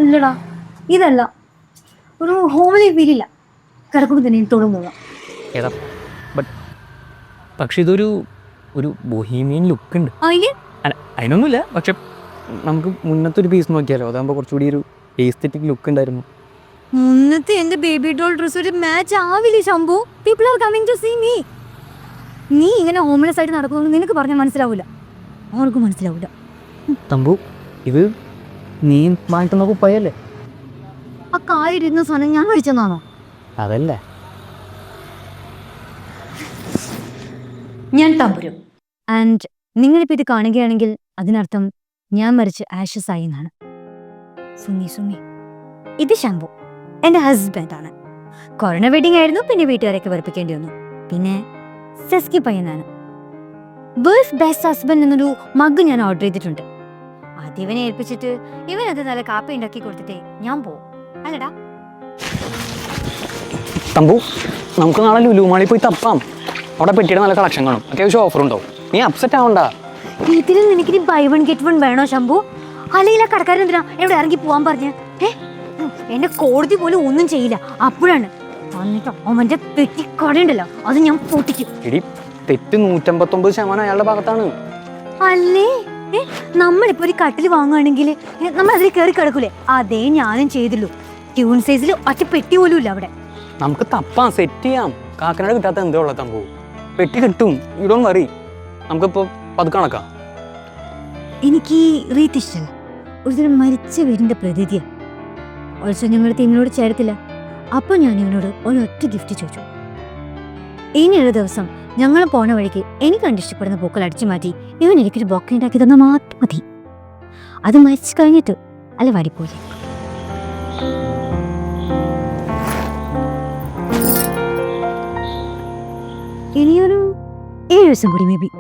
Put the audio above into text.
ഇല്ലടാ, ഇതല്ല. ഒരു ഹോമിലി ഫീലില്ല. കിടക്കുമ്പോൾ തന്നെ തൊടും പോകാം. ഏതാ പക്ഷെ ഇതൊരു ഒരു ബൊഹീമിയൻ ലുക്ക് ഉണ്ട്. അല്ല അതിനൊന്നുമില്ല, പക്ഷെ നമുക്ക് മുന്നത്തെ ഒരു പീസ് നോക്കിയാലോ, അതാകുമ്പോൾ കുറച്ചുകൂടി ഒരു എസ്തെറ്റിക് ലുക്ക് ഉണ്ടായിരുന്നു. മുന്നത്തെ എന്റെ ബേബി ഡോൾ ഡ്രസ് ഒരു മാച്ച് ആവില്ലേ Shambhu? People are coming to see me. നീ ഇങ്ങനെ ഹോംലെസ് ആയിട്ട് നടക്കുന്നു നിനക്ക് പറഞ്ഞാൽ മനസ്സിലാവില്ല, ആർക്കും മനസ്സിലാവില്ല. തമ്പു, ഇത് നീ വാങ്ങിട്ടുന്ന കുപ്പായല്ലേ? ആ കായിരുന്ന സാധനം ഞാൻ കഴിച്ചെന്നാണോ? അതല്ലേ ഞാൻ തമ്പുരും. ആൻഡ് നിങ്ങളിപ്പോൾ ഇത് കാണുകയാണെങ്കിൽ അതിനർത്ഥം ഞാൻ മരിച്ച് ആഷസ് ആയി എന്നാണ്. സുമി, ഇത് ശംഭു, എൻ്റെ ഹസ്ബൻഡാണ്. കൊറോണ വെഡിങ് ആയിരുന്നു, പിന്നെ വീട്ടുകാരൊക്കെ വെറുപ്പിക്കേണ്ടി വന്നു. പിന്നെ സെസ്കി പയ്യനാണ്. വേൾഡ്സ് ബെസ്റ്റ് ഹസ്ബൻഡ് എന്നൊരു മഗ് ഞാൻ ഓർഡർ ചെയ്തിട്ടുണ്ട്. അത് ഇവനെ ഏൽപ്പിച്ചിട്ട് ഇവനത് നല്ല കാപ്പി ഉണ്ടാക്കി കൊടുത്തിട്ടേ ഞാൻ പോവും. അല്ലടാ തമ്പു, നമുക്ക് നാളെ ലുലു മാളിൽ പോയി തപ്പാം. അവിടെ പെട്ടിയുടെ നല്ല കളക്ഷൻ കാണും, അത്യാവശ്യം ഓഫർ ഉണ്ടാവും. നീ അപ്സെറ്റ് ആവണ്ട. ഇതിൽ നിനക്ക് ബൈ വൺ ഗെറ്റ് വൺ വേണോ ശംഭു? അല്ലെങ്കിൽ ആ കടക്കാരൻ എന്തിനാ എവിടെ ഇറങ്ങി പോവാൻ പറഞ്ഞ്? എന്നെ കോടതി പോലും ഒന്നും ചെയ്യില്ല. അപ്പോഴാണ് എന്നിട്ട് അവന്റെ പെട്ടി കടയുണ്ടല്ലോ, അത് ഞാൻ പൊട്ടിക്കും. ഇടി, തെറ്റ് 159% അയാളുടെ ഭാഗത്താണ്. അല്ലേ, നമ്മളിപ്പോ ഒരു കട്ടിൽ വാങ്ങുകയാണെങ്കിൽ നമ്മൾ അതിൽ കയറി കിടക്കൂലേ? അതേ ഞാനും ചെയ്തുള്ളൂ. ട്യൂൺ സൈസിൽ ഒറ്റ പെട്ടി പോലും ഇല്ല അവിടെ. നമുക്ക് തപ്പാം, സെറ്റ് ചെയ്യാം. കാക്കനാട് കിട്ടാത്ത എന്തോ ഉള്ള തമ്പു, പെട്ടി കിട്ടും. You don't worry. നമുക്കിപ്പോ പതുക്കെ കണക്കാം. എനിക്ക് ഈ റീത്ത് ഇഷ്ടമല്ല. ഒരുതരം മരിച്ച വീടിന്റെ പ്രതീതിയാണ്. ഓൾസോ ഞങ്ങളുടെ ടീമിനോട് ചേരത്തില്ല. അപ്പോൾ ഞാൻ ഇവനോട് ഒരൊറ്റ ഗിഫ്റ്റ് ചോദിച്ചു. ഇനിയൊരു ദിവസം ഞങ്ങൾ പോണ വഴിക്ക് എനിക്ക് കണ്ടിഷ്ടപ്പെടുന്ന പൂക്കൾ അടിച്ചു മാറ്റി ഇവൻ എനിക്കൊരു ബൊക്കെ ഉണ്ടാക്കി തന്നാൽ മാത്രം മതി. അത് മരിച്ചു കഴിഞ്ഞിട്ട് അല്ല വാടിപ്പോലെ. ഇനിയൊരു 7 ദിവസം കൂടി മേ ബി.